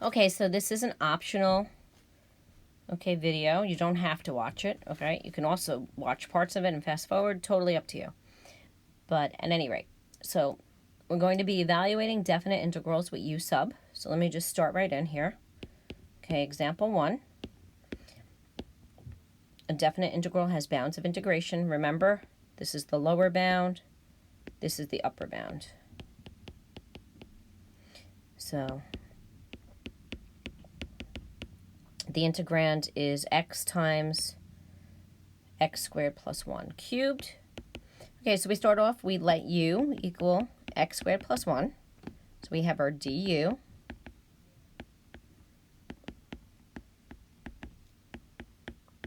Okay, so this is an optional, okay, video. You don't have to watch it, okay? You can also watch parts of it and fast forward, totally up to you. But at any rate, so we're going to be evaluating definite integrals with U sub. So let me just start right in here. Okay, example 1. A definite integral has bounds of integration. Remember, this is the lower bound, this is the upper bound. So the integrand is x times x squared plus 1 cubed. Okay, so we start off, we let u equal x squared plus 1. So we have our du.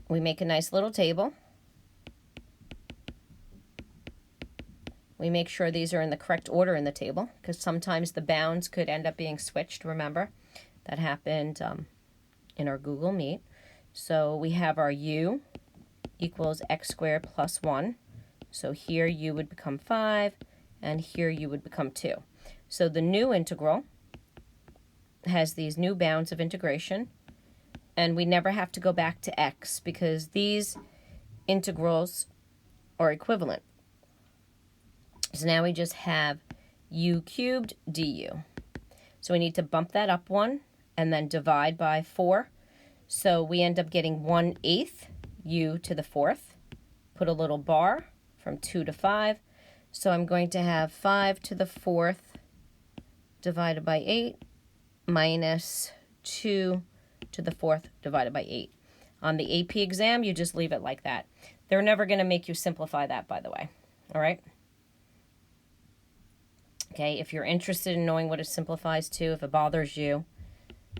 We make a nice little table. We make sure these are in the correct order in the table, because sometimes the bounds could end up being switched, remember? That happened in our Google Meet. So we have our u equals x squared plus 1. So here u would become 5, and here u would become 2. So the new integral has these new bounds of integration, and we never have to go back to x because these integrals are equivalent. So now we just have u cubed du. So we need to bump that up 1 and then divide by 4. So we end up getting 1/8 u to the 4th. Put a little bar from 2 to 5. So I'm going to have 5 to the 4th divided by 8 minus 2 to the 4th divided by 8. On the AP exam, you just leave it like that. They're never going to make you simplify that, by the way. All right? Okay, if you're interested in knowing what it simplifies to, if it bothers you,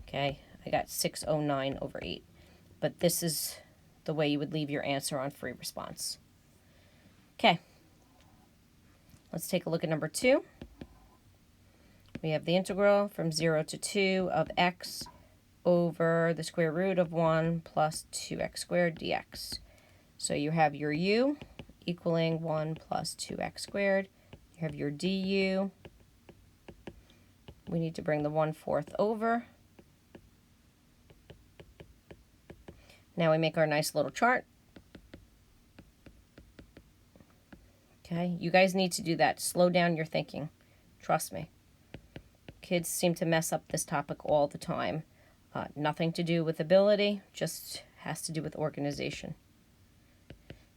okay, I got 609 over 8. But this is the way you would leave your answer on free response. Okay, let's take a look at number 2. We have the integral from 0 to 2 of x over the square root of 1 plus 2x squared dx. So you have your u equaling 1 plus 2x squared. You have your du. We need to bring the 1/4 over. Now we make our nice little chart. Okay, you guys need to do that. Slow down your thinking. Trust me. Kids seem to mess up this topic all the time. Nothing to do with ability, just has to do with organization.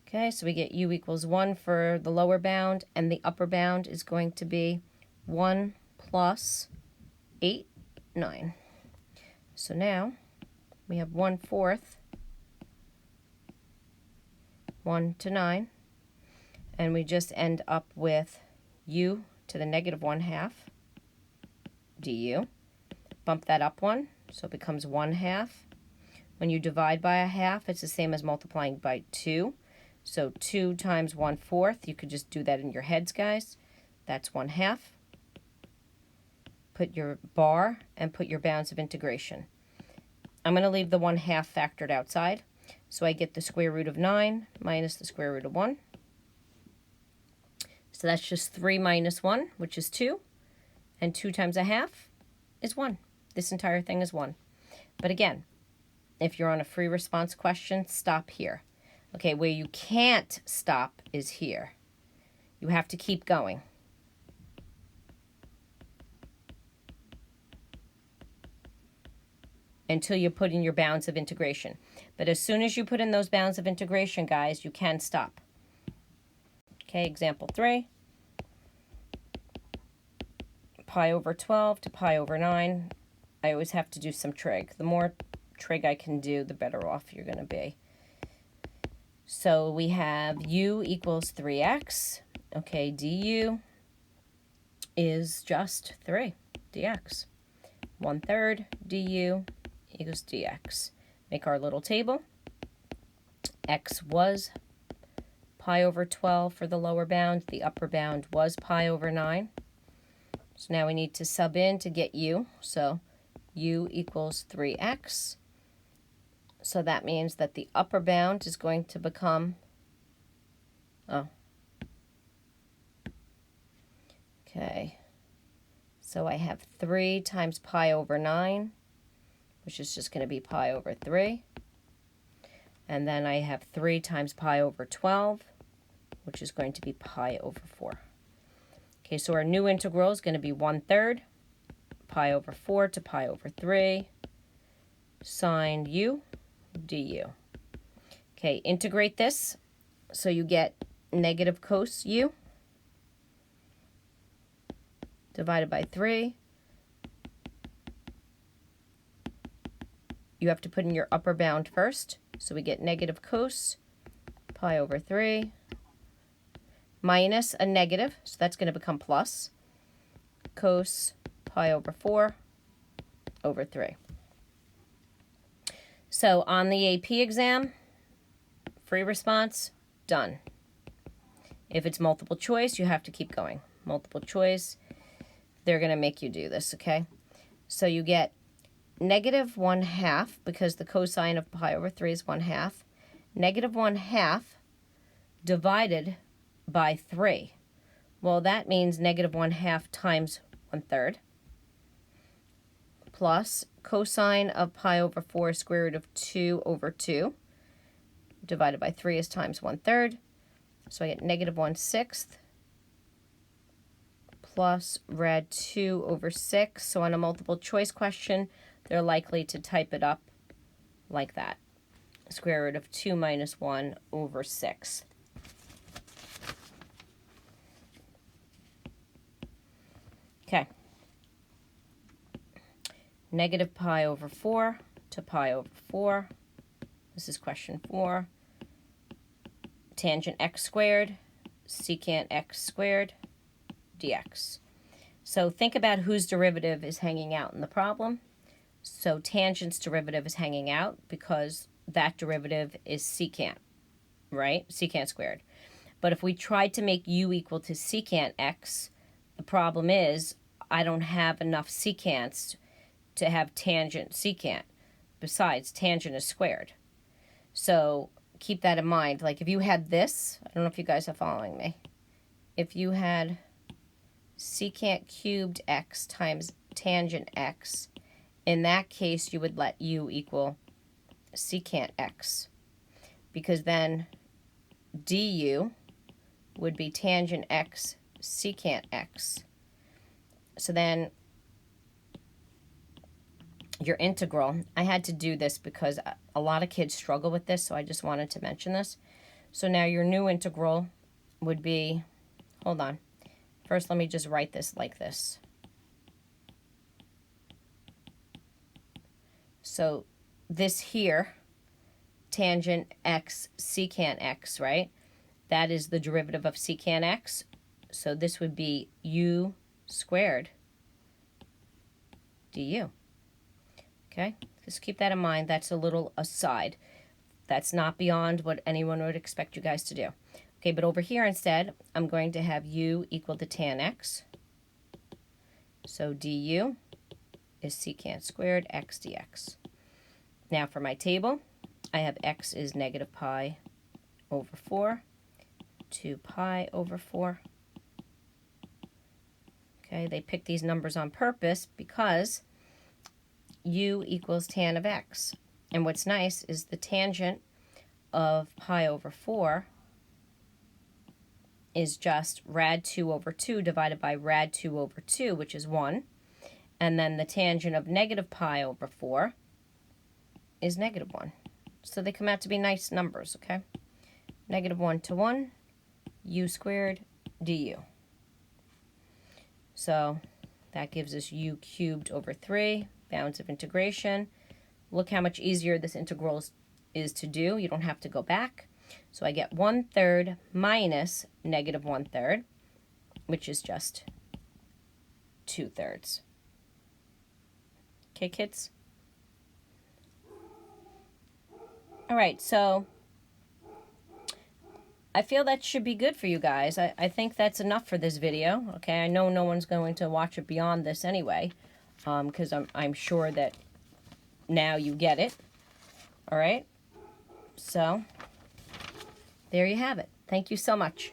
Okay, so we get u equals 1 for the lower bound, and the upper bound is going to be 1 plus 8, 9. So now we have 1/4, 1 to 9, and we just end up with u to the negative 1/2 du. Bump that up 1, so it becomes 1/2. When you divide by a half, it's the same as multiplying by 2. So 2 times 1/4, you could just do that in your heads, guys. That's 1/2. Put your bar and put your bounds of integration. I'm going to leave the 1/2 factored outside. So I get the square root of 9 minus the square root of 1. So that's just 3 minus 1, which is 2. And 2 times a half is 1. This entire thing is 1. But again, if you're on a free response question, stop here. Okay, where you can't stop is here. You have to keep going. Until you put in your bounds of integration. But as soon as you put in those bounds of integration, guys, you can stop. Okay, example 3. Pi over 12 to pi over 9. I always have to do some trig. The more trig I can do, the better off you're going to be. So we have u equals 3x. Okay, du is just 3 dx. 1/3 du equals dx. Make our little table. X was pi over 12 for the lower bound. The upper bound was pi over 9. So now we need to sub in to get u. So u equals 3x. So that means that the upper bound is going to become, okay, so I have 3 times pi over 9 which is just going to be pi over 3. And then I have 3 times pi over 12, which is going to be pi over 4. Okay, so our new integral is going to be 1/3 pi over 4 to pi over 3 sine u du. Okay, integrate this so you get negative cos u divided by 3. You have to put in your upper bound first, so we get negative cos pi over 3 minus a negative, so that's going to become plus cos pi over 4 over 3. So on the AP exam, free response, done. If it's multiple choice, you have to keep going. Multiple choice, they're going to make you do this, okay? So you get negative 1/2, because the cosine of pi over 3 is 1/2. Negative 1/2 divided by 3. Well, that means negative 1/2 times 1/3 plus cosine of pi over 4 square root of 2 over 2 divided by 3 is times 1/3. So I get negative 1/6 plus rad 2 over 6. So on a multiple choice question, they're likely to type it up like that. Square root of 2 minus 1 over 6. Okay. Negative pi over 4 to pi over 4. This is question 4. Tangent x squared, secant x squared, dx. So think about whose derivative is hanging out in the problem. So tangent's derivative is hanging out because that derivative is secant, right? Secant squared. But if we tried to make u equal to secant x, the problem is I don't have enough secants to have tangent secant. Besides, tangent is squared. So keep that in mind. Like if you had this, I don't know if you guys are following me. If you had secant cubed x times tangent x, in that case you would let u equal secant x, because then du would be tangent x secant x. So then your integral, I had to do this because a lot of kids struggle with this, so I just wanted to mention this. So now your new integral would be, hold on, first let me just write this like this. So this here, tangent x secant x, right? That is the derivative of secant x. So this would be u squared du. Okay, just keep that in mind. That's a little aside. That's not beyond what anyone would expect you guys to do. Okay, but over here instead, I'm going to have u equal to tan x. So du is secant squared x dx. Now for my table, I have x is negative pi over 4 to pi over 4. Okay, they picked these numbers on purpose because u equals tan of x. And what's nice is the tangent of pi over 4 is just rad 2 over 2 divided by rad 2 over 2, which is 1. And then the tangent of negative pi over 4 is negative 1. So they come out to be nice numbers, okay? Negative 1 to 1, u squared du. So that gives us u cubed over 3, bounds of integration. Look how much easier this integral is to do. You don't have to go back. So I get 1/3 minus negative 1/3, which is just 2/3. Okay, kids? All right, so I feel that should be good for you guys. I think that's enough for this video. Okay, I know no one's going to watch it beyond this anyway, because I'm sure that now you get it. All right, so there you have it. Thank you so much.